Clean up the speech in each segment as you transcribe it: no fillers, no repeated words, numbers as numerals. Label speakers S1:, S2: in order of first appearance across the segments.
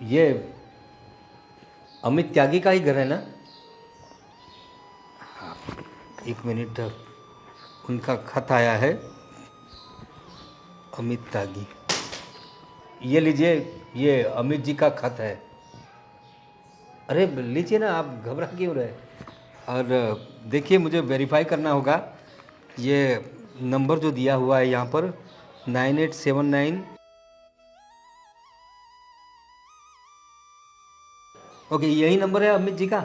S1: ये अमित त्यागी का ही घर है ना? हाँ, एक मिनट, उनका खत आया है, अमित त्यागी। ये लीजिए, ये अमित जी का खत है। अरे लीजिए ना, आप घबरा क्यों रहे? और देखिए, मुझे वेरीफाई करना होगा। ये नंबर जो दिया हुआ है यहाँ पर 9879। ओके, यही नंबर है अमित जी का?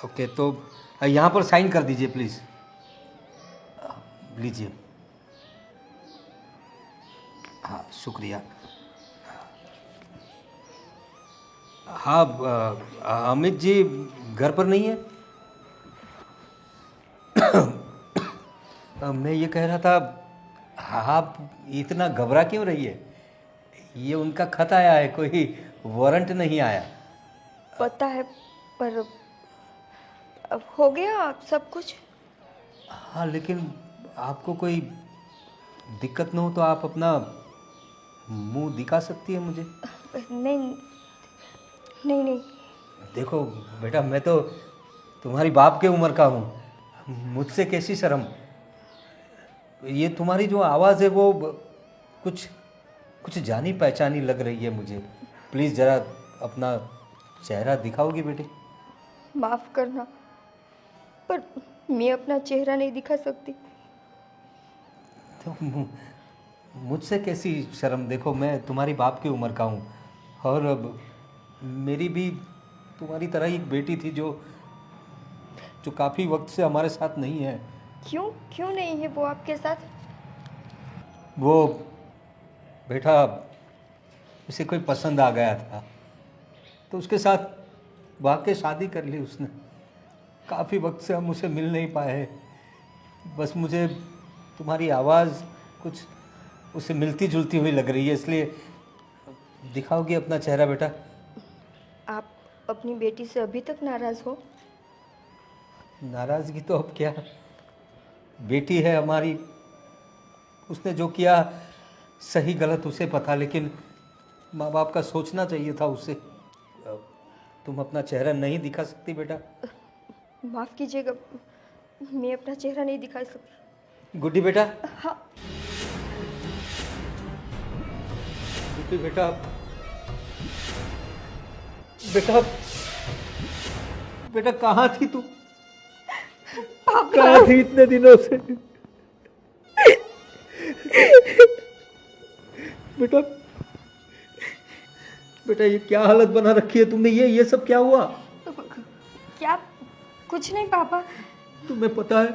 S1: ओके, तो यहाँ पर साइन कर दीजिए प्लीज़। लीजिए। हाँ, शुक्रिया। हाँ, अमित जी घर पर नहीं है? मैं ये कह रहा था, आप इतना घबरा क्यों रही है? ये उनका खत आया है, कोई वारंट नहीं आया।
S2: पता है, पर अब हो गया सब कुछ।
S1: हाँ, लेकिन आपको कोई दिक्कत न हो तो आप अपना मुंह दिखा सकती है मुझे।
S2: नहीं नहीं नहीं।
S1: देखो बेटा, मैं तो तुम्हारी बाप के उम्र का हूँ, मुझसे कैसी शर्म। ये तुम्हारी जो आवाज़ है वो कुछ कुछ जानी पहचानी लग रही है मुझे। प्लीज़ ज़रा अपना चेहरा दिखाओगी बेटे?
S2: माफ़ करना, पर मैं अपना चेहरा नहीं दिखा सकती।
S1: तो मुझसे कैसी शर्म? देखो, मैं तुम्हारी बाप की उम्र का हूँ, और अब मेरी भी तुम्हारी तरह ही एक बेटी थी जो काफ़ी वक्त से हमारे साथ नहीं है।
S2: क्यों क्यों नहीं है वो आपके साथ?
S1: वो बेटा, उसे कोई पसंद आ गया था, तो उसके साथ वाकई शादी कर ली उसने। काफ़ी वक्त से हम उसे मिल नहीं पाए। बस मुझे तुम्हारी आवाज़ कुछ उसे मिलती जुलती हुई लग रही है, इसलिए दिखाओगी अपना चेहरा बेटा?
S2: आप अपनी बेटी से अभी तक नाराज़ हो?
S1: नाराज़गी तो अब क्या, बेटी है हमारी, उसने जो किया सही गलत उसे पता, लेकिन माँ बाप का सोचना चाहिए था उसे। तुम अपना चेहरा नहीं दिखा सकती बेटा?
S2: माफ़ कीजिएगा, मैं अपना चेहरा नहीं दिखा सकती।
S1: गुड्डी बेटा।
S2: हाँ।
S1: गुड्डी बेटा, बेटा बेटा कहाँ थी तू? कहाँ थी इतने दिनों से? बेटा बेटा, ये क्या हालत बना रखी है तुमने? ये सब क्या हुआ?
S2: क्या? कुछ नहीं पापा।
S1: तुम्हें पता है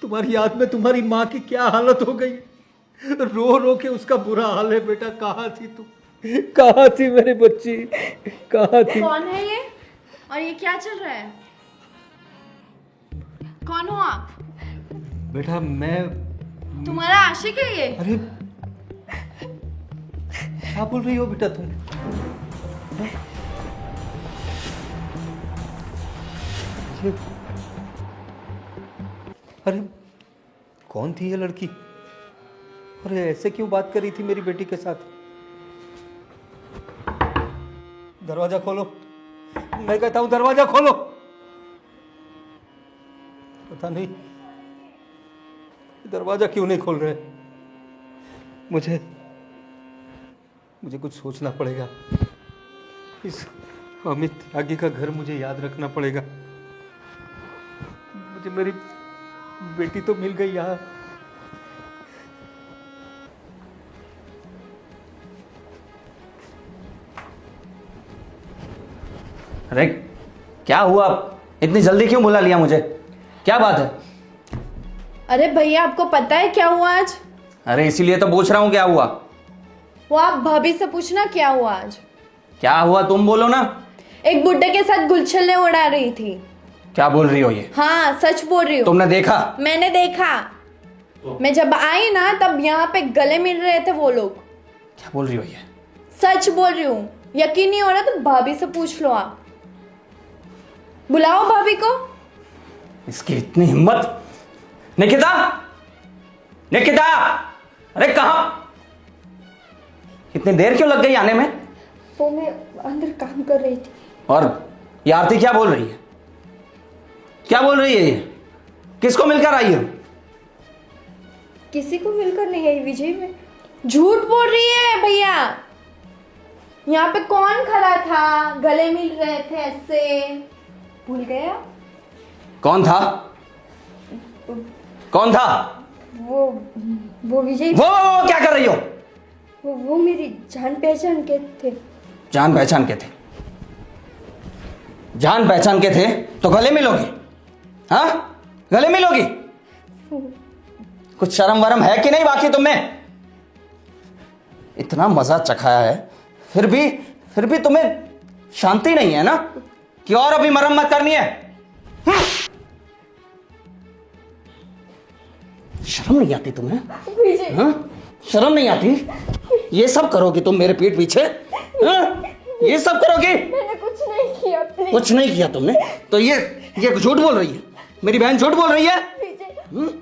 S1: तुम्हारी याद में तुम्हारी माँ की क्या हालत हो गई? रो रो के उसका बुरा हाल है। बेटा कहाँ थी तू? कहाँ थी मेरी बच्ची? कहाँ थी?
S3: कौन है ये और ये क्या चल रहा है? कौन हो आप?
S1: बेटा मैं
S3: तुम्हारा आशिक है ये?
S1: अरे क्या बोल रही हो बेटा तुम? अरे कौन थी ये लड़की? अरे ऐसे क्यों बात कर रही थी मेरी बेटी के साथ? दरवाजा खोलो, मैं कहता हूं दरवाजा खोलो। पता नहीं दरवाजा क्यों नहीं खोल रहे। मुझे कुछ सोचना पड़ेगा। इस अमित त्यागी का घर मुझे याद रखना पड़ेगा। मुझे मेरी बेटी तो मिल गई यहाँ।
S4: अरे क्या हुआ? इतनी जल्दी क्यों बुला लिया मुझे? क्या बात है?
S3: अरे भैया, आपको पता है क्या हुआ आज?
S4: अरे इसीलिए तो पूछ रहा हूँ क्या हुआ।
S3: वो आप भाभी से पूछना क्या हुआ आज।
S4: क्या हुआ तुम बोलो ना।
S3: एक बुड्ढे के साथ गुलछल्ले उड़ा रही थी।
S4: क्या बोल रही हो ये?
S3: हाँ, सच बोल रही हूँ।
S4: तुमने देखा?
S3: मैंने देखा। मैं जब आई ना तब यहाँ पे गले मिल रहे थे वो लोग।
S4: क्या बोल रही हो ये?
S3: सच बोल रही हूँ। यकीन नहीं हो रहा तो भाभी से पूछ लो आप। बुलाओ भाभी को।
S4: इसकी इतनी हिम्मत। निकिता, निकिता, अरे कहाँ? इतनी देर क्यों लग गई आने में?
S2: वो मैं अंदर काम कर रही थी।
S4: और ये आरती क्या बोल रही है? क्या बोल रही है ये? किसको मिलकर आई हो?
S2: किसी को मिलकर नहीं आई विजय। मैं
S3: झूठ बोल रही है भैया। यहाँ पे कौन खड़ा था, गले मिल रहे थे ऐसे, भूल गया?
S4: कौन था? कौन था?
S2: वो विजय।
S4: वो क्या कर रही हो?
S2: वो मेरी जान पहचान के थे।
S4: जान पहचान के थे? जान पहचान के थे तो गले मिलोगी? हाँ, गले मिलोगी? कुछ शर्म वरम है कि नहीं बाकी तुम्हें? इतना मजा चखाया है, फिर भी तुम्हें शांति नहीं है ना कि और अभी मरम्मत करनी है? शर्म नहीं आती तुम्हें?
S2: विजय।
S4: हाँ? शर्म नहीं आती? ये सब करोगी तुम मेरे पीठ पीछे? हाँ? ये सब करोगी?
S2: मैंने कुछ नहीं किया अपने।
S4: कुछ नहीं किया तुमने तो ये झूठ बोल रही है। मेरी बहन झूठ बोल रही है।
S2: विजय,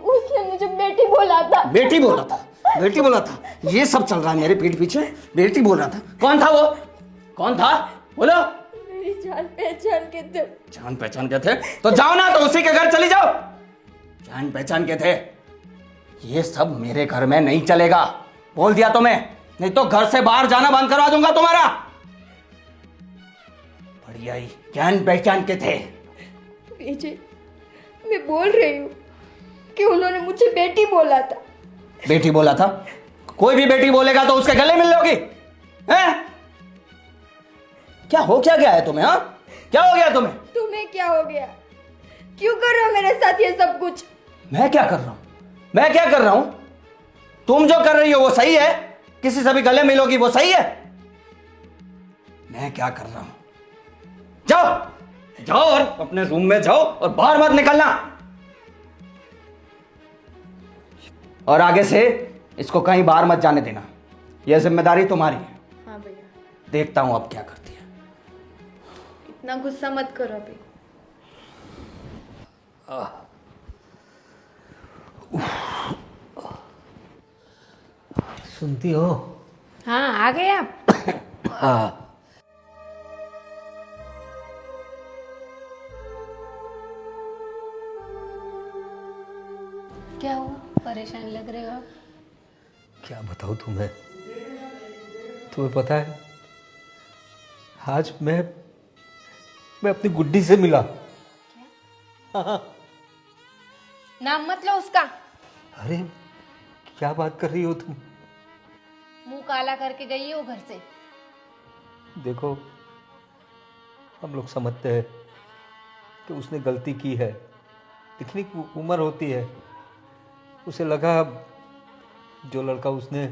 S2: उसने मुझे बेटी बोला था।
S4: बेटी बोला था? बेटी बोला था? ये सब चल रहा है मेरे पीठ पीछे। बेटी बोल रहा था? कौन था वो? कौन था? बोलो।
S2: मेरी जान पहचान के थे।
S4: जान पहचान के थे तो जाओ ना, तो उसी के घर चली जाओ। जान पहचान के थे? ये सब मेरे घर में नहीं चलेगा, बोल दिया तुम्हें, नहीं तो घर से बाहर जाना बंद करवा दूंगा तुम्हारा। बढ़िया ही जान पहचान के थे।
S2: विजय, मैं बोल रही हूँ कि उन्होंने मुझे बेटी बोला था।
S4: बेटी बोला था? कोई भी बेटी बोलेगा तो उसके गले मिल लोगी? हैं? क्या हो क्या गया है तुम्हें? हाँ, क्या हो गया तुम्हें?
S2: तुम्हें क्या हो गया? क्यों कर रहे हो मेरे साथ ये सब कुछ?
S4: मैं क्या कर रहा हूं? मैं क्या कर रहा हूं? तुम जो कर रही हो वो सही है? किसी से भी गले मिलोगी वो सही है? मैं क्या कर रहा हूं? जाओ जाओ और अपने रूम में जाओ और बाहर मत निकलना। और आगे से इसको कहीं बाहर मत जाने देना, यह जिम्मेदारी तुम्हारी है।
S3: हाँ भैया।
S4: देखता हूं अब क्या करती है।
S3: इतना गुस्सा मत करो अभी।
S1: सुनती हो?
S3: हाँ, आ गए आप?
S1: हाँ।
S3: क्या हुआ, परेशान लग रहे हो आप?
S1: क्या बताऊँ तुम्हें? तुम्हें पता है, आज मैं अपनी गुड्डी से मिला। हाँ।
S3: नाम मत लो उसका।
S1: अरे क्या बात कर रही हो तुम?
S3: मुंह काला करके गई है वो घर से।
S1: देखो, हम लोग समझते हैं कि उसने गलती की है, लेकिन एक उम्र होती है, उसे लगा जो लड़का उसने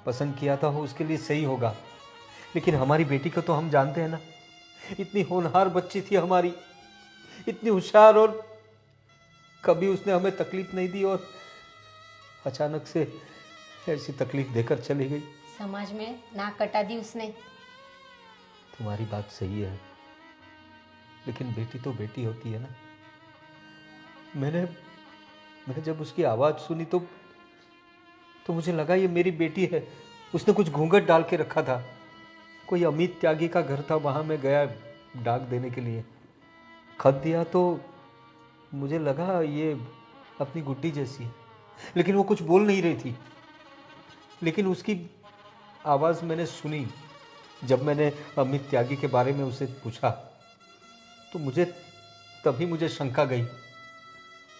S1: पसंद किया था वो उसके लिए सही होगा। लेकिन हमारी बेटी को तो हम जानते हैं ना, इतनी होनहार बच्ची थी हमारी, इतनी होशियार, और कभी उसने हमें तकलीफ नहीं दी, और अचानक से ऐसी तकलीफ देकर चली गई।
S3: समाज में नाक कटा दी उसने।
S1: तुम्हारी बात सही है, लेकिन बेटी तो बेटी होती है ना। मैंने जब उसकी आवाज़ सुनी तो मुझे लगा ये मेरी बेटी है। उसने कुछ घूंघट डाल के रखा था, कोई अमित त्यागी का घर था, वहाँ मैं गया डाक देने के लिए, खत दिया तो मुझे लगा ये अपनी गुड्डी जैसी है, लेकिन वो कुछ बोल नहीं रही थी। लेकिन उसकी आवाज़ मैंने सुनी जब मैंने अमित त्यागी के बारे में उसे पूछा, तो तभी मुझे शंका गई।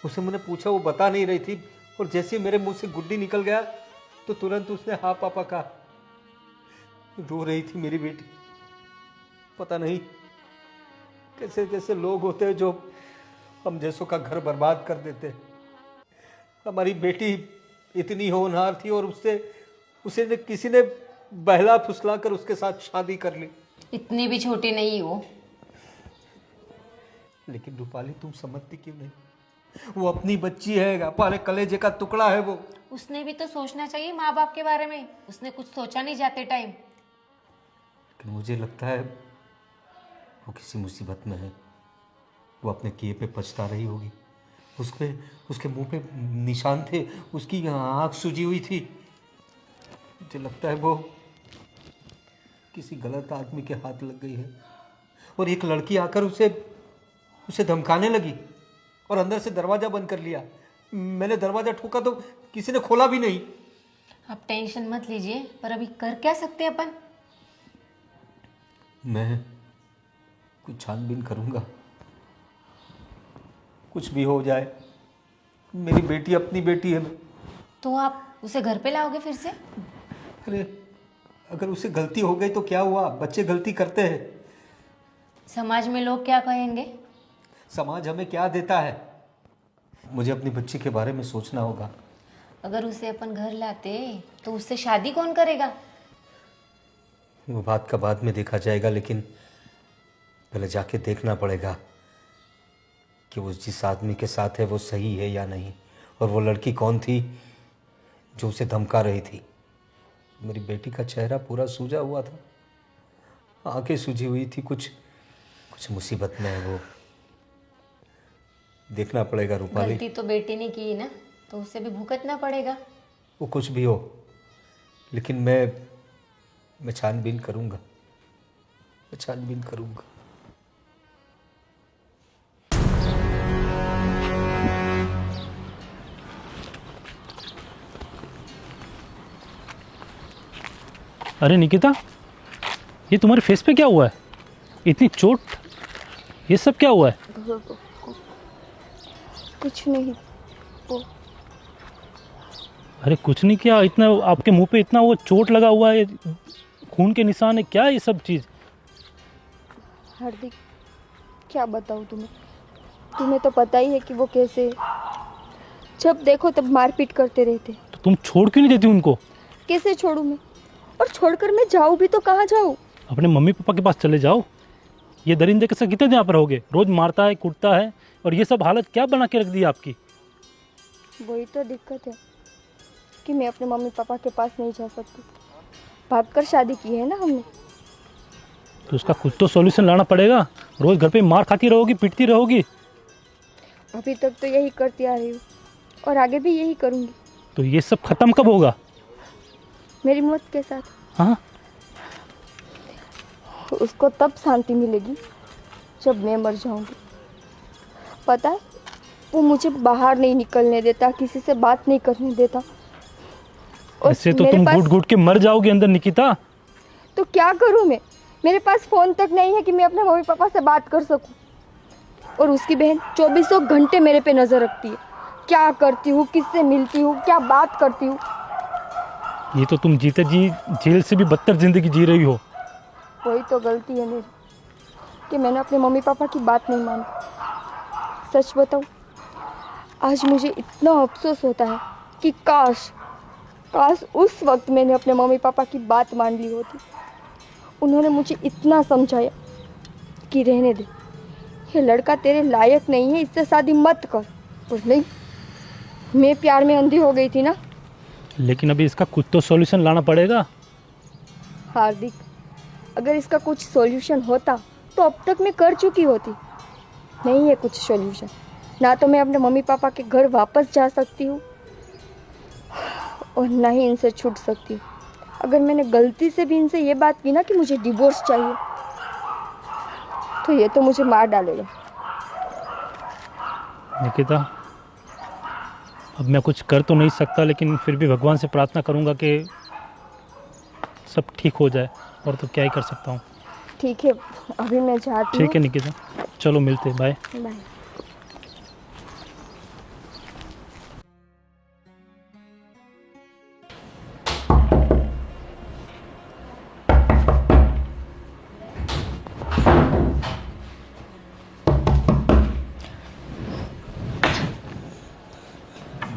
S1: उसे मैंने पूछा, वो बता नहीं रही थी, और जैसे ही मेरे मुंह से गुड्डी निकल गया तो तुरंत उसने हाँ पापा कहा। रो रही थी मेरी बेटी। पता नहीं कैसे कैसे लोग होते हैं जो हम जैसों का घर बर्बाद कर देते। हमारी बेटी इतनी होनहार थी और उसे किसी ने बहला फुसला कर उसके साथ शादी कर ली।
S3: इतनी भी छोटी नहीं हो।
S1: लेकिन रूपाली, तुम समझती क्यों नहीं? वो अपनी बच्ची है, हमारे कलेजे का टुकड़ा है वो।
S3: उसने भी तो सोचना चाहिए माँ बाप के बारे में। उसने कुछ सोचा नहीं जाते टाइम।
S1: लेकिन मुझे लगता है वो किसी मुसीबत में है। वो अपने किए पे पछता रही होगी। उसके मुंह पे निशान थे, उसकी आँख सूजी हुई थी। मुझे लगता है वो किसी गलत आदमी के हाथ लग गई है और एक लड़की आकर उसे धमकाने लगी और अंदर से दरवाज़ा बंद कर लिया। मैंने दरवाज़ा ठोका तो किसी ने खोला भी नहीं।
S3: आप टेंशन मत लीजिए, पर अभी कर क्या सकते हैं अपन?
S1: मैं कुछ छानबीन करूँगा, कुछ भी हो जाए, मेरी बेटी अपनी बेटी है।
S3: तो आप उसे घर पे लाओगे फिर से?
S1: अरे अगर उसे गलती हो गई तो क्या हुआ, बच्चे गलती करते हैं।
S3: समाज में लोग क्या कहेंगे?
S1: समाज हमें क्या देता है, मुझे अपनी बच्ची के बारे में सोचना होगा।
S3: अगर उसे अपन घर लाते तो उससे शादी कौन करेगा?
S1: वो बात का बाद में देखा जाएगा, लेकिन पहले जाके देखना पड़ेगा कि वो जिस आदमी के साथ है वो सही है या नहीं, और वो लड़की कौन थी जो उसे धमका रही थी। मेरी बेटी का चेहरा पूरा सूजा हुआ था, आंखें सूजी हुई थी, कुछ मुसीबत में है। वो देखना पड़ेगा रूपाली।
S3: गलती तो बेटी ने की ना, तो उसे भी भुगतना पड़ेगा।
S1: वो कुछ भी हो, लेकिन मैं छानबीन करूँगा, मैं छानबीन करूँगा।
S5: अरे निकिता, ये तुम्हारे फेस पे क्या हुआ है? इतनी चोट, ये सब क्या हुआ है?
S2: कुछ नहीं। वो
S5: अरे कुछ नहीं किया, इतना आपके मुंह पे इतना वो चोट लगा हुआ है, खून के निशान है, क्या ये सब चीज़?
S2: हार्दिक, क्या बताऊँ तुम्हें तो पता ही है कि वो कैसे, जब देखो तब मारपीट करते रहते।
S5: तो तुम छोड़ क्यों नहीं देती उनको?
S2: कैसे छोड़ूं मैं? और छोड़कर मैं जाऊँ भी तो कहाँ जाऊँ?
S5: अपने मम्मी पापा के पास चले जाओ। ये दरिंदे के साथ कितने दिन यहाँ पर रहोगे? रोज मारता है, कूटता है, और ये सब हालत क्या बना के रख दी आपकी?
S2: वही तो दिक्कत है कि मैं अपने मम्मी पापा के पास नहीं जा सकती। भागकर शादी की है ना हमने।
S5: तो उसका कुछ तो सॉल्यूशन लाना पड़ेगा। रोज घर पे मार खाती रहोगी, पिटती रहोगी।
S2: अभी तक तो यही करती आ रही हूँ और आगे भी यही करूँगी।
S5: तो ये सब खत्म कब होगा?
S2: मेरी मौत के साथ।
S5: हाँ,
S2: उसको तब शांति मिलेगी जब मैं मर जाऊंगी। पता है, वो मुझे बाहर नहीं निकलने देता, किसी से बात नहीं करने देता। और
S5: ऐसे तो तुम घुट घुट के मर जाओगे अंदर निकिता।
S2: तो क्या करूं मैं? मेरे पास फ़ोन तक नहीं है कि मैं अपने मम्मी पापा से बात कर सकूं। और उसकी बहन 24 घंटे मेरे पे नज़र रखती है, क्या करती हूँ, किससे मिलती हूँ, क्या बात करती हूँ।
S5: ये तो तुम जीते जी जेल से भी बदतर जिंदगी जी रही हो।
S2: वही तो गलती है मेरी कि मैंने अपने मम्मी पापा की बात नहीं मानी। सच बताऊँ, आज मुझे इतना अफसोस होता है कि काश उस वक्त मैंने अपने मम्मी पापा की बात मान ली होती। उन्होंने मुझे इतना समझाया कि रहने दे, ये लड़का तेरे लायक नहीं है, इससे शादी मत कर। और नहीं, मैं प्यार में अंधी हो गई थी ना।
S5: लेकिन अभी इसका कुछ तो सॉल्यूशन लाना पड़ेगा।
S2: हार्दिक, अगर इसका कुछ सॉल्यूशन होता तो अब तक मैं कर चुकी होती। नहीं है कुछ सॉल्यूशन। ना तो मैं अपने मम्मी पापा के घर वापस जा सकती हूँ और ना ही इनसे छूट सकती हूँ। अगर मैंने गलती से भी इनसे ये बात की ना कि मुझे डिवोर्स चाहिए, तो ये तो मुझे मार डालेगा।
S5: निकिता, अब मैं कुछ कर तो नहीं सकता, लेकिन फिर भी भगवान से प्रार्थना करूंगा कि सब ठीक हो जाए, और तो क्या ही कर सकता हूँ।
S2: ठीक है, अभी मैं जाती हूँ।
S5: ठीक है निकिता, चलो मिलते हैं, बाय।
S2: बाय।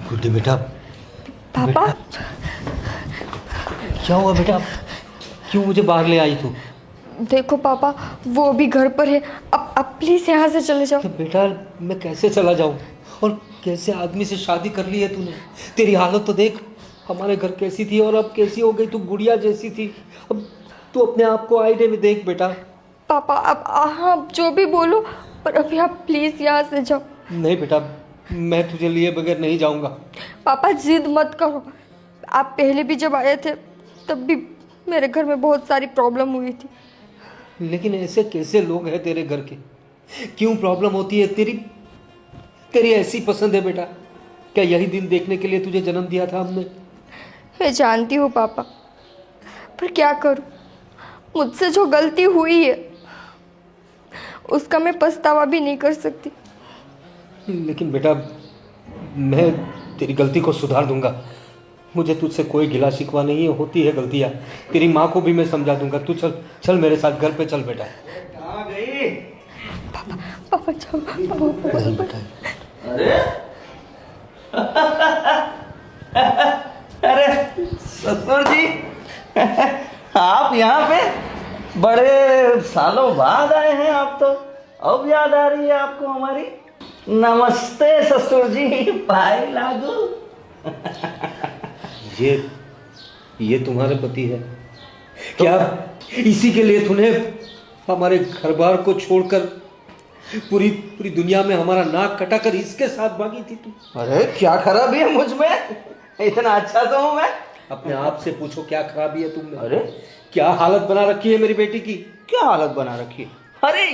S1: गुड्डी बेटा।
S2: पापा,
S1: क्या हुआ बेटा? क्यों मुझे बाहर ले आई तू?
S2: देखो पापा, वो अभी घर पर है। अब प्लीज़ यहाँ से चले जाओ।
S1: तो बेटा मैं कैसे चला जाऊँ? और कैसे आदमी से शादी कर ली है तूने? तेरी हालत तो देख, हमारे घर कैसी थी और अब कैसी हो गई। तू गुड़िया जैसी थी, अब तू अपने आप को आईने में देख बेटा।
S2: पापा, अब हाँ जो भी बोलो, पर अभी आप प्लीज़ यहाँ से जाओ।
S1: नहीं बेटा, मैं तुझे लिए बगैर नहीं जाऊँगा।
S2: पापा जिद मत करो। आप पहले भी जब आए थे तब भी मेरे घर में बहुत सारी प्रॉब्लम हुई थी।
S1: लेकिन ऐसे कैसे लोग हैं तेरे घर के? क्यों प्रॉब्लम होती है? तेरी तेरी ऐसी पसंद है बेटा? क्या यही दिन देखने के लिए तुझे जन्म दिया था हमने?
S2: मैं जानती हूँ पापा, पर क्या करूँ, मुझसे जो गलती हुई है उसका मैं पछतावा भी नहीं कर सकती।
S1: लेकिन बेटा, मैं तेरी गलती को सुधार दूंगा। मुझे तुझसे कोई गिला शिकवा नहीं है, होती है गलतियाँ। तेरी माँ को भी मैं समझा दूंगा। तू चल चल मेरे साथ घर पे चल बेटा।
S4: कहाँ गई?
S2: पापा जाओ, पापा।
S1: नहीं बेटा।
S4: अरे अरे ससुर जी, आप यहाँ पे बड़े सालों बाद आए हैं। आप तो अब याद आ रही है आपको हमारी। नमस्ते ससुर जी, पाए लागू।
S1: ये तुम्हारे पति है क्या? इसी के लिए तूने हमारे घर बार को छोड़कर पूरी पूरी दुनिया में हमारा नाक कटाकर इसके साथ भागी थी तू?
S4: अरे क्या खराबी है मुझ में? इतना अच्छा तो हूँ मैं।
S1: अपने आप से पूछो, क्या खराबी है तुम में?
S4: अरे
S1: क्या हालत बना रखी है मेरी बेटी की?
S4: क्या हालत बना रखी है? अरे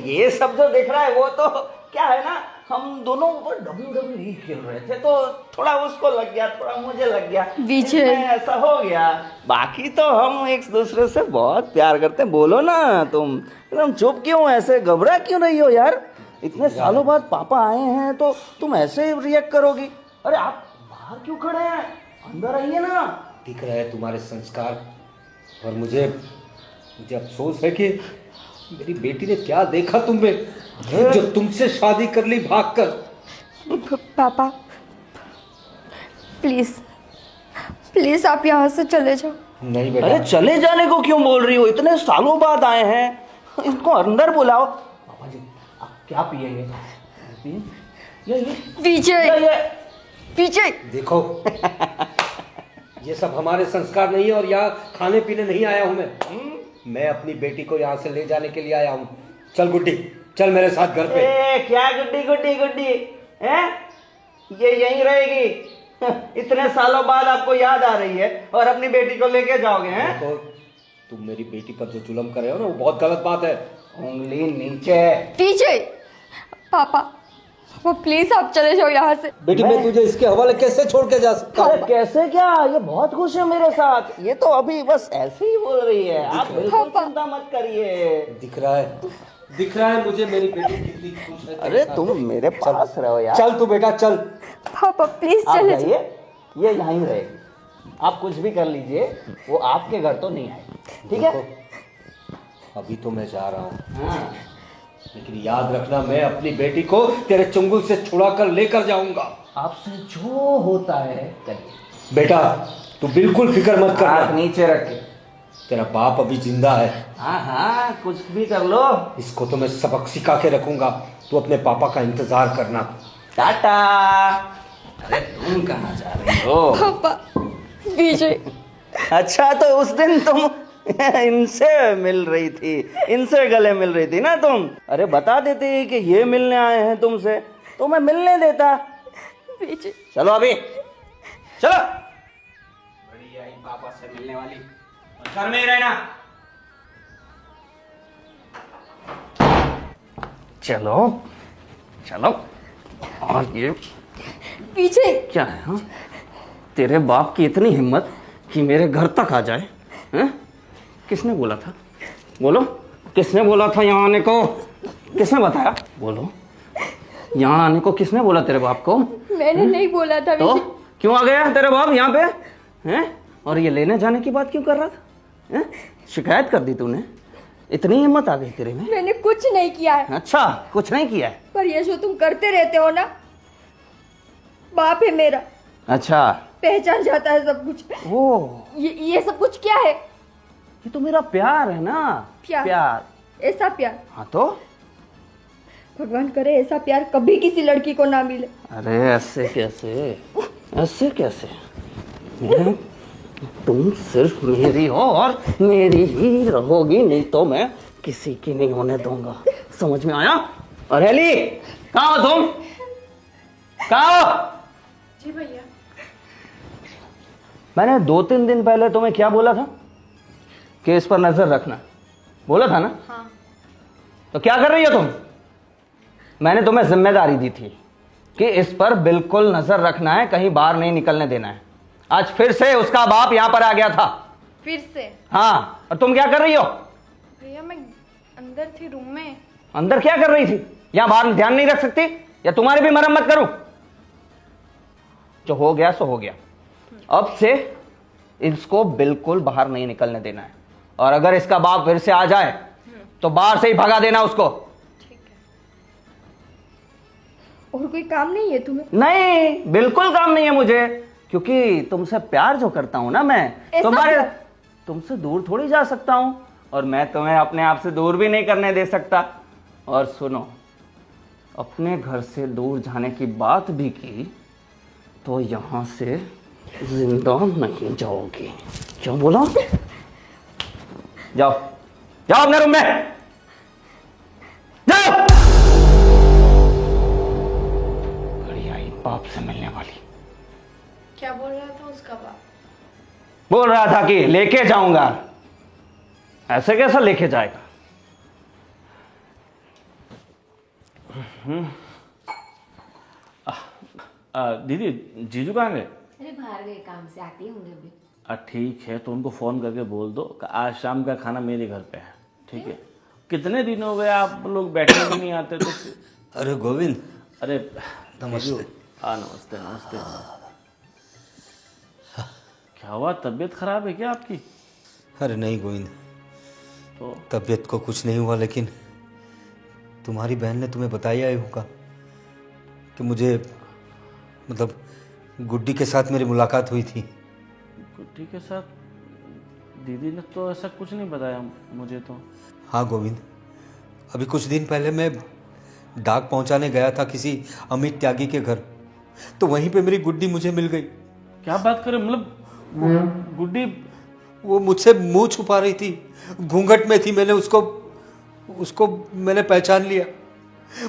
S4: ये सब जो दिख रहा है वो तो क्या है ना, हम दोनों WWE खेल रहे थे तो थोड़ा उसको लग गया, थोड़ा मुझे लग गया,
S2: विजय।
S4: इसमें ऐसा हो गया। बाकी तो हम एक दूसरे से बहुत प्यार करते हैं। बोलो ना तुम एकदम चुप क्यों, ऐसे घबरा क्यों रही हो यार? इतने सालों बाद पापा आए हैं तो तुम ऐसे रिएक्ट करोगी? अरे आप बाहर क्यों खड़े हैं, अंदर आइए ना।
S1: दिख रहा है तुम्हारे संस्कार, और मुझे अफसोस है कि मेरी बेटी ने क्या देखा तुम में जो तुमसे शादी कर ली भागकर।
S2: पापा प्लीज प्लीज आप यहाँ से चले जाओ।
S1: नहीं बेटा।
S4: अरे चले जाने को क्यों बोल रही हो? इतने सालों बाद आए हैं, इनको अंदर बुलाओ। पापा जी आप क्या पिएंगे? ये
S2: विजय, विजय
S1: देखो, ये सब हमारे संस्कार नहीं है, और यहाँ खाने पीने नहीं आया हूँ मैं अपनी बेटी को यहाँ से ले जाने के लिए आया हूँ। चल गुड्डी, चल मेरे साथ घर पे।
S4: क्या गुड्डी गुड्डी गुड्डी हैं? ये यहीं रहेगी? इतने सालों बाद आपको याद आ रही है और अपनी बेटी को लेके जाओगे हैं?
S1: देखो, तुम मेरी बेटी पर जो जुल्म कर रहे हो ना, वो बहुत गलत बात है।
S4: उंगली नीचे।
S2: विजय, पापा प्लीज आप चले जाओ यहाँ से।
S1: बेटी मैं तुझे इसके हवाले कैसे छोड़ के जा सकता
S4: अरे
S1: हूँ?
S4: कैसे क्या, ये बहुत खुश है मेरे साथ। ये तो अभी बस ऐसे ही बोल रही है, आप बिल्कुल चिंता मत करिए।
S1: दिख रहा है मुझे मेरी बेटी कितनी खुश है।
S4: अरे तुम मेरे पास रहो यार।
S1: चल तू बेटा चल।
S2: पापा प्लीज
S4: आप
S2: चले
S4: जाइए, ये यहीं रहेगी। आप कुछ भी कर लीजिए, वो आपके घर तो नहीं आएगी, ठीक है?
S1: देखो, अभी तो मैं जा रहा हूँ, लेकिन याद रखना मैं अपनी बेटी को तेरे चुंगल से छुड़ा कर लेकर जाऊंगा।
S4: आपसे जो होता है करिए।
S1: बेटा तू बिल्कुल फिक्र मत कर।
S4: हाथ नीचे रखे।
S1: तेरा बाप अभी जिंदा है।
S4: हाँ हाँ कुछ भी कर लो।
S1: इसको तो मैं सबक सिखा के रखूंगा। तू अपने पापा का इंतजार करना।
S4: टाटा। अरे तुम कहाँ जा रही हो?
S2: पापा विजय।
S4: अच्छा तो उस दिन तुम इनसे मिल रही थी, इनसे गले मिल रही थी ना तुम? अरे बता देती कि ये मिलने आए हैं तुमसे तो मैं मिलने देता।
S2: विजय
S4: चलो अभी चलो। बड़ी आई पापा से मिलने वाली, घर में ही रहना। चलो चलो। और ये
S2: विजय
S4: क्या है? हाँ? तेरे बाप की इतनी हिम्मत कि मेरे घर तक आ जाए? हैं? किसने बोला था? बोलो, किसने बोला था यहाँ आने को? किसने बताया? बोलो, यहाँ आने को किसने बोला तेरे बाप को?
S2: मैंने नहीं बोला था
S4: तो
S2: विजय।
S4: क्यों आ गया तेरे बाप यहाँ पे? हैं? और ये लेने जाने की बात क्यों कर रहा था? हैं? शिकायत कर दी तूने? इतनी हिम्मत आ गई तेरे में?
S2: मैंने कुछ नहीं किया है।
S4: अच्छा कुछ नहीं किया है?
S2: पर ये जो तुम करते रहते हो ना, बाप है मेरा,
S4: अच्छा
S2: पहचान जाता है सब कुछ।
S4: वो
S2: ये सब कुछ क्या है?
S4: ये तो मेरा प्यार है ना।
S2: प्यार? ऐसा प्यार?
S4: हाँ तो
S2: भगवान करे ऐसा प्यार कभी किसी लड़की को ना मिले।
S4: अरे ऐसे कैसे, ऐसे कैसे? मैं तुम सिर्फ मेरी हो और मेरी ही रहोगी, नहीं तो मैं किसी की नहीं होने दूंगा। समझ में आया? और हेली कहाँ हो तुम? कहाँ हो?
S3: जी भैया।
S4: मैंने 2-3 दिन पहले तुम्हें क्या बोला था? कि इस पर नजर रखना, बोला था ना?
S3: हाँ।
S4: तो क्या कर रही हो तुम? मैंने तुम्हें जिम्मेदारी दी थी कि इस पर बिल्कुल नजर रखना है, कहीं बाहर नहीं निकलने देना है। आज फिर से उसका बाप यहां पर आ गया था।
S3: फिर से?
S4: हाँ, और तुम क्या कर रही हो?
S3: भैया मैं अंदर थी रूम में।
S4: अंदर क्या कर रही थी? यहां बाहर ध्यान नहीं रख सकती? या तुम्हारी भी मरम्मत करूं? जो हो गया सो हो गया। अब से इसको बिल्कुल बाहर नहीं निकलने देना है, और अगर इसका बाप फिर से आ जाए तो बाहर से ही भगा देना उसको।
S3: ठीक है।
S2: और कोई काम नहीं है तुम्हें?
S4: नहीं, बिल्कुल काम नहीं है मुझे, क्योंकि तुमसे प्यार जो करता हूं ना मैं, तुम्हारे तुमसे दूर थोड़ी जा सकता हूं, और मैं तुम्हें अपने आप से दूर भी नहीं करने दे सकता। और सुनो, अपने घर से दूर जाने की बात भी की तो यहां से जिंदा नहीं जाओगी। क्या बोला? जाओ जाओ अपने रूम में जाओ। बढ़िया ही बाप से मिलने वाली।
S3: क्या बोल रहा था उसका बाप?
S4: बोल रहा था कि लेके जाऊंगा। ऐसे कैसा लेके जाएगा?
S6: दीदी, जीजू कहाँ गए?
S7: अरे बाहर गए, काम से आती होंगे अभी।
S6: ठीक है, तो उनको फ़ोन करके बोल दो कि आज शाम का खाना मेरे घर पे है। ठीक है? कितने दिन हो गए आप लोग बैठने भी नहीं आते तो।
S1: अरे गोविंद,
S6: अरे
S1: नमस्ते।
S6: हाँ, नमस्ते नमस्ते। क्या हुआ, तबीयत खराब है क्या आपकी?
S1: अरे नहीं गोविंद,
S6: तो
S1: तबीयत को कुछ नहीं हुआ, लेकिन तुम्हारी बहन ने तुम्हें बताया ही होगा कि मुझे मतलब गुड्डी के साथ मेरी मुलाकात हुई थी।
S6: गुड्डी के साथ? दीदी ने तो ऐसा कुछ नहीं बताया मुझे तो।
S1: हाँ गोविंद, अभी कुछ दिन पहले मैं डाक पहुंचाने गया था किसी अमित त्यागी के घर, तो वहीं पे मेरी गुड्डी मुझे मिल गई।
S6: क्या बात करें, मतलब गुड्डी?
S1: वो मुझसे मुंह छुपा रही थी, घूंघट में थी। मैंने उसको मैंने पहचान लिया।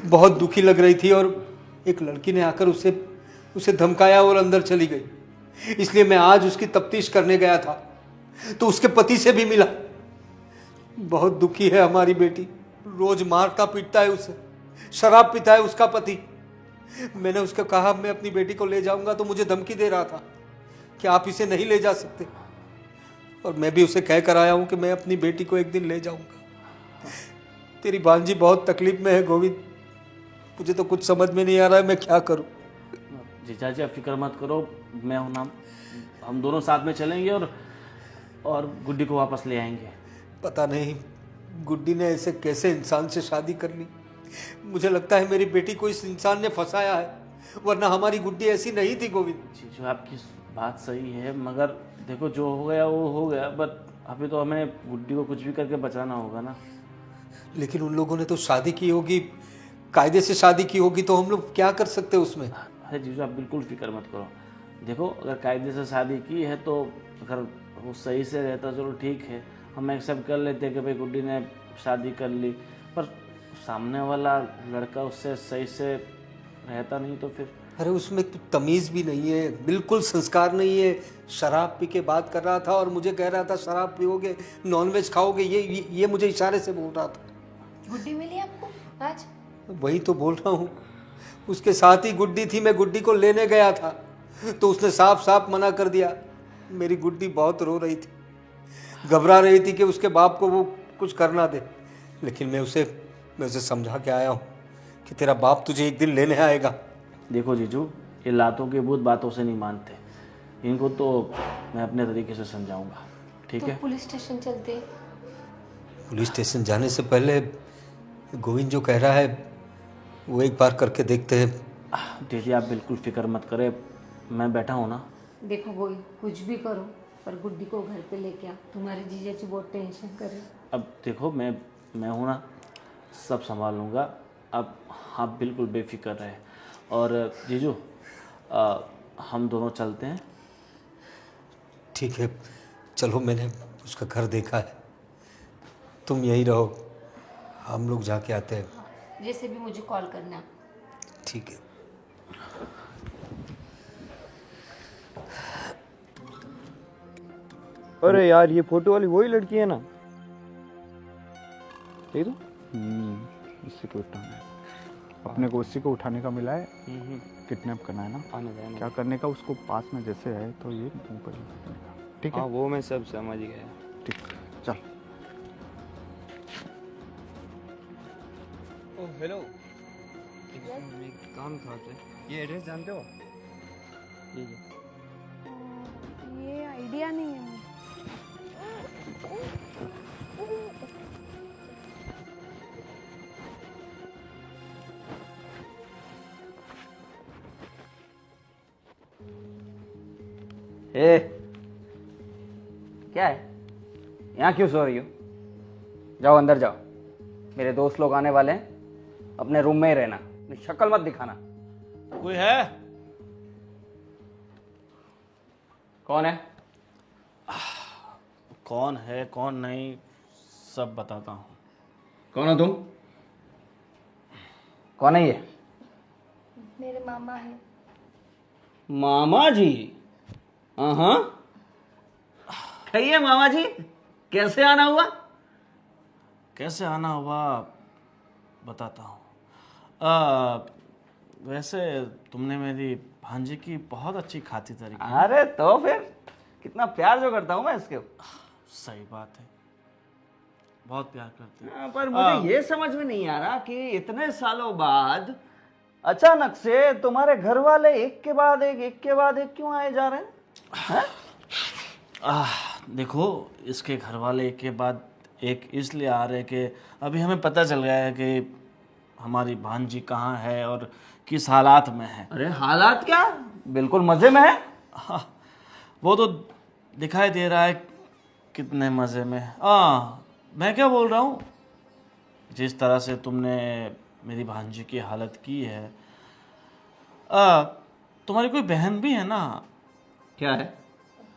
S1: बहुत दुखी लग रही थी, और एक लड़की ने आकर उसे धमकाया और अंदर चली गई। इसलिए मैं आज उसकी तफ्तीश करने गया था, तो उसके पति से भी मिला। बहुत दुखी है हमारी बेटी, रोज मारता पीटता है उसे, शराब पीता है उसका पति। मैंने उसको कहा मैं अपनी बेटी को ले जाऊंगा, तो मुझे धमकी दे रहा था कि आप इसे नहीं ले जा सकते, और मैं भी उसे कह कर आया हूं कि मैं अपनी बेटी को एक दिन ले जाऊंगा। तेरी भांजी बहुत तकलीफ में है गोविंद, मुझे तो कुछ समझ में नहीं आ रहा है मैं क्या करूं।
S6: जीजा जी, आप फिक्र मत करो, मैं हूं ना, हम दोनों साथ में चलेंगे और गुड्डी को वापस ले आएंगे।
S1: पता नहीं गुड्डी ने ऐसे कैसे इंसान से शादी कर ली। मुझे लगता है मेरी बेटी को इस इंसान ने फंसाया है, वरना हमारी गुड्डी ऐसी नहीं थी गोविंद।
S6: जीजू, आपकी बात सही है, मगर देखो जो हो गया वो हो गया, बट अभी तो हमें गुड्डी को कुछ भी करके बचाना होगा ना।
S1: लेकिन उन लोगों ने तो शादी की होगी, कायदे से शादी की होगी, तो हम लोग क्या कर सकते हैं उसमें।
S6: अरे जीजू, आप बिल्कुल फिक्र मत करो। देखो, अगर कायदे से शादी की है तो अगर वो सही से रहता चलो ठीक है, हम एक्सेप्ट कर लेते हैं कि भाई गुड्डी ने शादी कर ली, पर सामने वाला लड़का उससे सही से रहता नहीं तो फिर।
S1: अरे उसमें तमीज़ भी नहीं है, बिल्कुल संस्कार नहीं है। शराब पी के बात कर रहा था और मुझे कह रहा था शराब पियोगे, नॉनवेज खाओगे, ये मुझे इशारे से बोल रहा था।
S7: गुड्डी मिली आपको आज?
S1: वही तो बोल रहा हूँ, उसके साथ ही गुड्डी थी। मैं गुड्डी को लेने गया था तो उसने साफ साफ मना कर दिया। मेरी गुड्डी बहुत रो रही थी, घबरा रही थी कि उसके बाप को वो कुछ करना दे, लेकिन मैं उसे समझा के आया हूँ कि तेरा बाप तुझे एक दिन लेने आएगा।
S6: देखो जीजू, ये लातों के भूत बातों से नहीं मानते, इनको तो मैं अपने तरीके से समझाऊंगा। ठीक है?
S7: पुलिस स्टेशन चलते।
S1: पुलिस स्टेशन जाने से पहले गोविंद जो कह रहा है वो एक बार करके देखते हैं।
S6: दीदी, आप बिल्कुल फिक्र मत करें, मैं बैठा हूँ ना।
S7: देखो गोई, कुछ भी करो पर गुड्डी को घर पे लेके आ। तुम्हारे जीजा जी बहुत टेंशन कर रहे।
S6: अब देखो, मैं हूँ ना, सब संभाल लूँगा। अब आप बिल्कुल बेफिक्र रहे। और जीजू, हम दोनों चलते हैं।
S1: ठीक है चलो, मैंने उसका घर देखा है, तुम यहीं रहो, हम लोग जाके आते हैं।
S7: जैसे भी मुझे कॉल करना।
S1: ठीक है।
S8: अरे यार ये फोटो वाली वही लड़की है ना? देख तो
S9: इसी को उठाना है, अपने को उसी को उठाने का मिला है। किडनैप करना है ना,
S8: आने दे, आने
S9: क्या करने का उसको पास में जैसे है तो ये ऊपर करने का। ठीक है
S8: हाँ वो मैं सब समझ गया।
S9: ठीक, चल।
S8: ओ हेलो, एक काम था आपसे। ये एड्रेस जानते हो?
S2: ये आइडिया नहीं है मुझे।
S4: ए, क्या है? यहाँ क्यों सो रही हो? जाओ अंदर जाओ, मेरे दोस्त लोग आने वाले हैं, अपने रूम में ही रहना, शक्ल मत दिखाना।
S6: कोई है?
S4: कौन है?
S6: कौन है कौन नहीं सब बताता हूँ।
S4: कौन हो तुम? कौन है ये?
S2: मेरे मामा है।
S4: मामा जी? हाँ, कहिए मामा जी, कैसे आना हुआ?
S6: कैसे आना हुआ बताता हूँ। वैसे तुमने मेरी भांजी की बहुत अच्छी खातिरदारी की।
S4: अरे तो फिर कितना प्यार जो करता हूँ मैं इसके।
S6: सही बात है, बहुत प्यार करते हैं।
S4: पर मुझे ये समझ में नहीं आ रहा कि इतने सालों बाद अचानक से तुम्हारे घर वाले एक के बाद एक क्यों आए जा रहे हैं?
S6: देखो, इसके घर वाले एक के बाद एक इसलिए आ रहे कि अभी हमें पता चल गया है कि हमारी भांजी कहाँ है और किस हालात में है।
S4: अरे हालात क्या, बिल्कुल मजे में है।
S6: हाँ, वो तो दिखाई दे रहा है कितने मज़े में। मैं क्या बोल रहा हूँ, जिस तरह से तुमने मेरी भांजी की हालत की है, तुम्हारी कोई बहन भी है ना?
S4: क्या है?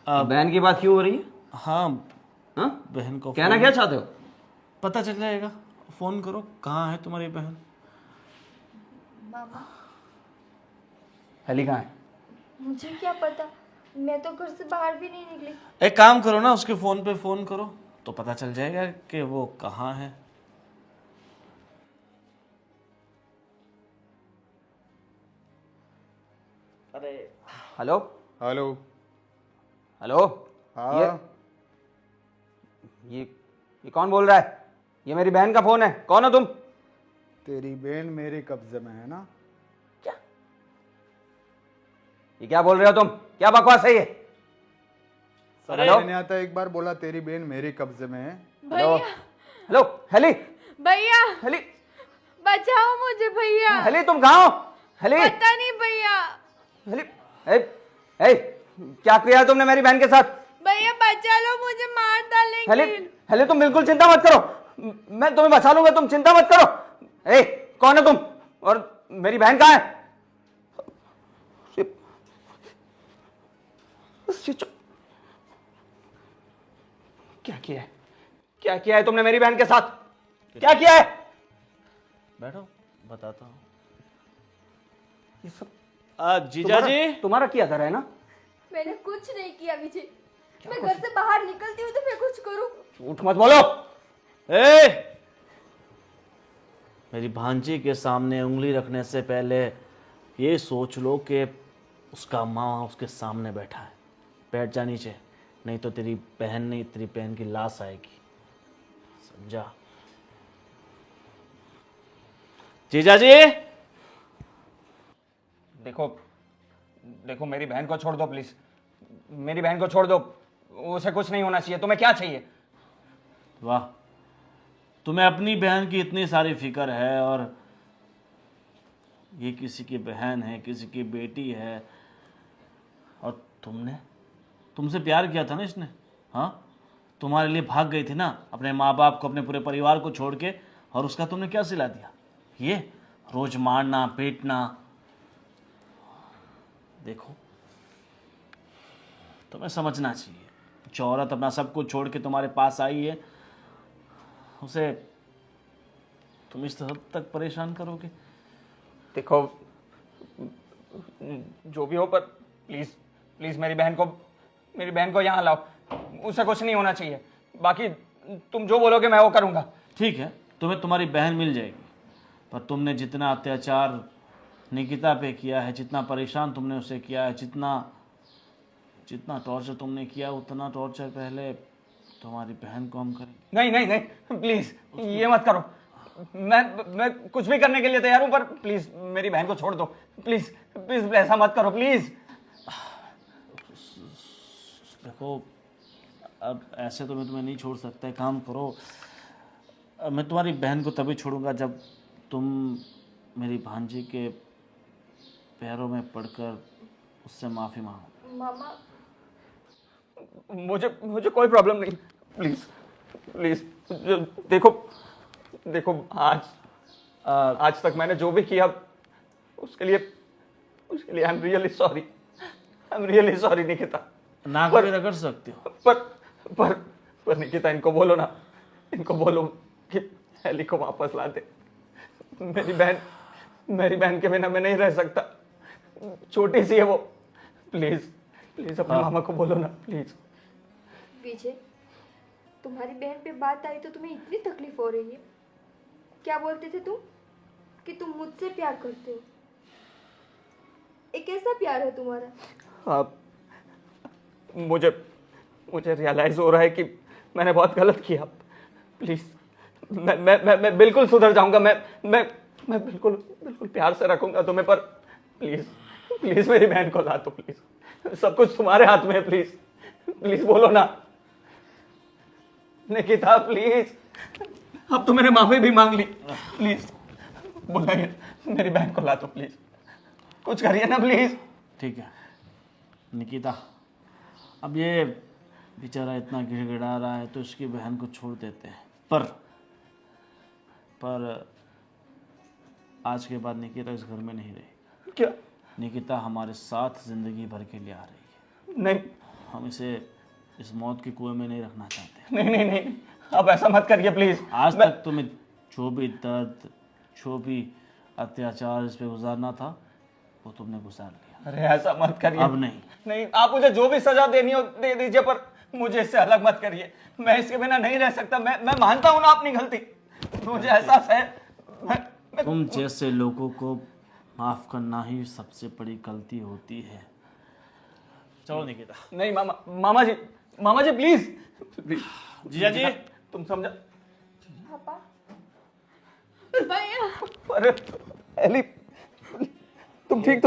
S4: बहन की बात क्यों हो रही है?
S6: हाँ,
S4: हाँ?
S6: बहन को
S4: कहना क्या चाहते हो?
S6: पता चल जाएगा, फ़ोन करो, कहाँ है तुम्हारी बहन?
S2: मामा,
S4: हेली कहाँ है?
S2: मुझे क्या पता, मैं तो घर से बाहर भी नहीं निकली।
S6: एक काम करो ना, उसके फ़ोन पे फ़ोन करो तो पता चल जाएगा कि वो कहाँ है। अरे
S4: हेलो
S9: हेलो।
S4: हेलो।
S9: हाँ,
S4: ये कौन बोल रहा है? ये मेरी बहन का फोन है, कौन हो तुम?
S9: तेरी बहन मेरे कब्जे में है ना?
S4: क्या? ये क्या बोल रहे हो तुम? क्या बकवास है ये?
S9: समझ में नहीं आता, एक बार बोला तेरी बहन मेरे कब्जे में है।
S4: हेलो हेलो, हेली
S3: भैया
S4: हेली
S3: बचाओ मुझे भैया।
S4: हेली, तुम कहाँ हो? हेली
S3: पता नहीं भैया।
S4: हेली, ए, क्या किया है तुमने मेरी बहन के साथ?
S3: भैया बचा लो, मुझे मार डालेंगे।
S4: हेली हेली, तुम बिल्कुल चिंता मत करो, मैं तुम्हें बचा लूंगा, तुम चिंता मत करो। ए, कौन है तुम और मेरी बहन कहाँ है? क्या किया है? क्या किया है तुमने मेरी बहन के साथ? क्या किया है?
S6: बैठो, बताता हूँ।
S4: ये सब
S6: जीजा जी,
S4: तुम्हारा किया कर है ना?
S2: मैंने कुछ नहीं किया विजय, मैं घर से बाहर निकलती हूँ तो मैं कुछ करूँ।
S4: झूठ मत बोलो।
S6: मेरी भांजी के सामने उंगली रखने से पहले ये सोच लो कि उसका माँ उसके सामने बैठा है। बैठ जा नीचे, नहीं तो तेरी बहन नहीं, तेरी बहन की लाश आएगी, समझा? जीजा जी,
S4: देखो मेरी बहन को छोड़ दो प्लीज, मेरी बहन को छोड़ दो, उसे कुछ नहीं होना चाहिए। तुम्हें क्या चाहिए?
S6: वाह, तुम्हें अपनी बहन की इतनी सारी फिक्र है, और ये किसी की बहन है, किसी की बेटी है, और तुमसे प्यार किया था ना इसने। हाँ, तुम्हारे लिए भाग गई थी ना, अपने माँ बाप को, अपने पूरे परिवार को छोड़ के, और उसका तुमने क्या सिला दिया? ये रोज मारना पीटना। देखो, तुम्हें समझना चाहिए, जो औरत अपना सब कुछ छोड़ के तुम्हारे पास आई है, उसे तुम इस हद तक परेशान करोगे?
S4: देखो जो भी हो, पर प्लीज प्लीज मेरी बहन को यहाँ लाओ, उसे कुछ नहीं होना चाहिए। बाकी तुम जो बोलोगे मैं वो करूँगा।
S6: ठीक है, तुम्हें तुम्हारी बहन मिल जाएगी, पर तुमने जितना अत्याचार निकिता पे किया है, जितना परेशान तुमने उसे किया है, जितना टॉर्चर तुमने किया, उतना टॉर्चर पहले तुम्हारी बहन को हम करेंगे।
S4: नहीं नहीं नहीं, प्लीज ये मत करो। मैं कुछ भी करने के लिए तैयार हूँ, पर प्लीज मेरी बहन को छोड़ दो। प्लीज प्लीज ऐसा मत करो प्लीज।
S6: देखो, अब ऐसे तो मैं तुम्हें नहीं छोड़ सकता। एक काम करो, मैं तुम्हारी बहन को तभी छोड़ूंगा जब तुम मेरी भांजी के पैरों में पड़कर उससे माफ़ी मांगो।
S2: मामा
S4: मुझे कोई प्रॉब्लम नहीं। प्लीज प्लीज देखो आज तक मैंने जो भी किया उसके लिए I am really sorry Nikita.
S6: ना कभी रगड़ सकते हो।
S4: पर निकिता, इनको बोलो कि एली को वापस ला दे। मेरी बहन के बिना मैं नहीं रह सकता। छोटी सी है वो। प्लीज अपने मामा को बोलो ना, प्लीज।
S2: विजय, तुम्हारी बहन पे बात आई तो तुम्हें इतनी तकलीफ हो रही है। क्या बोलते थे तुम कि तुम मुझसे प्यार करते हो? एक ऐसा प्यार है तुम्हारा।
S4: आप मुझे रियलाइज हो रहा है कि मैंने बहुत गलत किया। प्लीज मैं बिल्कुल सुधर जाऊंगा। मैं बिल्कुल प्यार से रखूंगा तुम्हें, पर प्लीज मेरी बहन को ला दो। प्लीज, सब कुछ तुम्हारे हाथ में है। प्लीज बोलो ना निकिता, प्लीज। अब तो मैंने माफी भी मांग ली। प्लीज बुलाइए मेरी बहन को ला दो। प्लीज कुछ करिए ना प्लीज।
S6: ठीक है निकिता, अब ये बेचारा इतना गिड़गिड़ा रहा है तो इसकी बहन को छोड़ देते हैं। पर आज के बाद निकिता इस घर में नहीं रहेगी।
S4: क्या?
S6: निकिता हमारे साथ जिंदगी भर के लिए आ रही है।
S4: नहीं,
S6: हम इसे इस मौत के कुएं में नहीं रखना चाहते।
S4: नहीं, अब ऐसा मत करिए प्लीज।
S6: आज तक तुम्हें जो भी दर्द, जो भी अत्याचार इस पे गुजारना था वो तुमने गुजार लिया।
S4: अरे ऐसा मत करिए।
S6: अब नहीं।
S4: आप मुझे जो भी सजा देनी हो दे दीजिए, पर मुझे इससे अलग मत करिए। मैं इसके बिना नहीं रह सकता। मैं मानता हूं ना अपनी गलती, मुझे एहसास है।
S6: तुम जैसे लोगों को माफ करना ही सबसे बड़ी गलती होती है। चलो निकिता।
S4: नहीं मामा जी प्लीज।
S6: जीजा जी,
S4: तुम समझा।
S2: पापा,
S3: भैया।
S4: अरे एली, तुम ठीक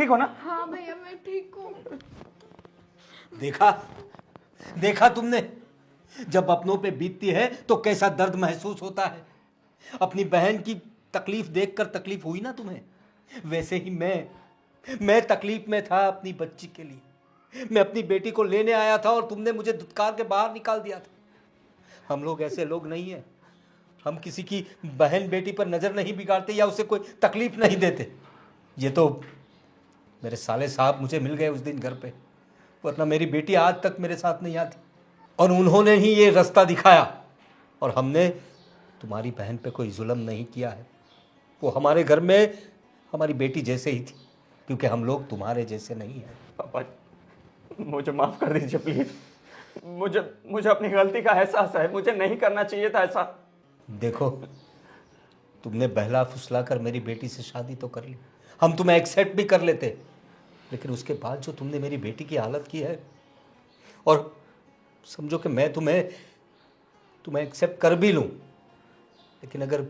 S4: हो ना?
S3: हाँ भैया, मैं ठीक हूँ।
S1: देखा तुमने, जब अपनों पे बीतती है तो कैसा दर्द महसूस होता है। अपनी बहन की तकलीफ देखकर तकलीफ हुई ना तुम्हें, वैसे ही मैं तकलीफ में था अपनी बच्ची के लिए। मैं अपनी बेटी को लेने आया था और तुमने मुझे धुतकार के बाहर निकाल दिया था। हम लोग ऐसे लोग नहीं हैं, हम किसी की बहन बेटी पर नजर नहीं बिगाड़ते या उसे कोई तकलीफ नहीं देते। ये तो मेरे साले साहब मुझे मिल गए उस दिन घर पे, वरना मेरी बेटी आज तक मेरे साथ नहीं आती। और उन्होंने ही ये रास्ता दिखाया। और हमने तुम्हारी बहन पे कोई जुल्म नहीं किया है। वो हमारे घर में हमारी बेटी जैसे ही थी, क्योंकि हम लोग तुम्हारे जैसे नहीं हैं। पापा मुझे माफ कर दीजिए प्लीज। मुझे अपनी गलती का एहसास है। मुझे नहीं करना चाहिए था ऐसा। देखो, तुमने बहला फुसला कर मेरी बेटी से शादी तो कर ली, हम तुम्हें एक्सेप्ट भी कर लेते, लेकिन उसके बाद जो तुमने मेरी बेटी की हालत की है, और समझो कि मैं तुम्हें एक्सेप्ट कर भी लूं, लेकिन अगर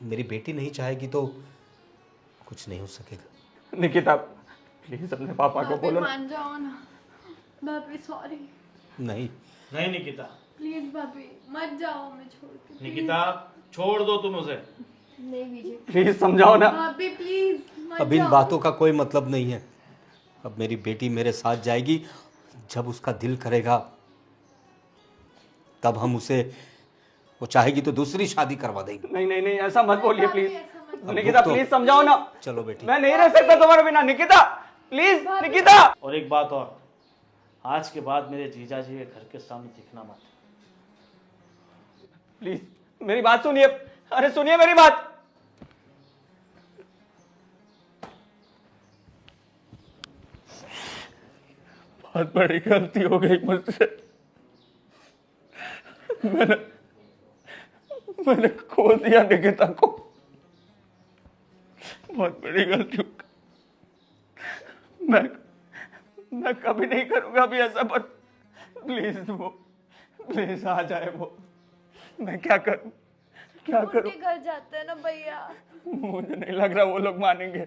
S1: मेरी बेटी नहीं चाहेगी तो कुछ नहीं हो सकेगा। निकिता प्लीज अपने पापा को बोलो।
S3: मान जाओ ना भाभी, सॉरी।
S1: नहीं
S6: निकिता,
S3: प्लीज भाभी मत जाओ, मैं छोड़ के।
S6: निकिता छोड़ दो तुम उसे।
S2: नहीं विजय,
S4: प्लीज समझाओ ना।
S3: भाभी प्लीज मत
S1: अब इन
S3: जाओ।
S1: बातों का कोई मतलब नहीं है। अब मेरी बेटी मेरे साथ जाएगी, जब उसका दिल करेगा तब हम उसे, वो चाहेगी तो दूसरी शादी करवा देंगे।
S4: नहीं ऐसा मत बोलिए
S3: भाभी,
S4: प्लीज।
S3: ऐसा मत।
S4: निकिता प्लीज समझाओ ना।
S1: चलो बेटी।
S4: मैं नहीं रह सकता तुम्हारे बिना। निकिता प्लीज, निकिता।
S6: और एक बात और, आज के बाद मेरे जीजा जी के घर के सामने दिखना मत।
S4: प्लीज मेरी बात सुनिए। अरे सुनिए मेरी बात। बहुत बड़ी गलती हो गई मुझसे।
S9: मैंने खो दिया निकिता को। बहुत बड़ी गलती हो गई। मैं कभी नहीं करूंगा अभी ऐसा, पर प्लीज आ जाए वो। मैं क्या करूं?
S3: उनके घर जाते हैं ना भैया।
S9: मुझे नहीं लग रहा वो लोग मानेंगे।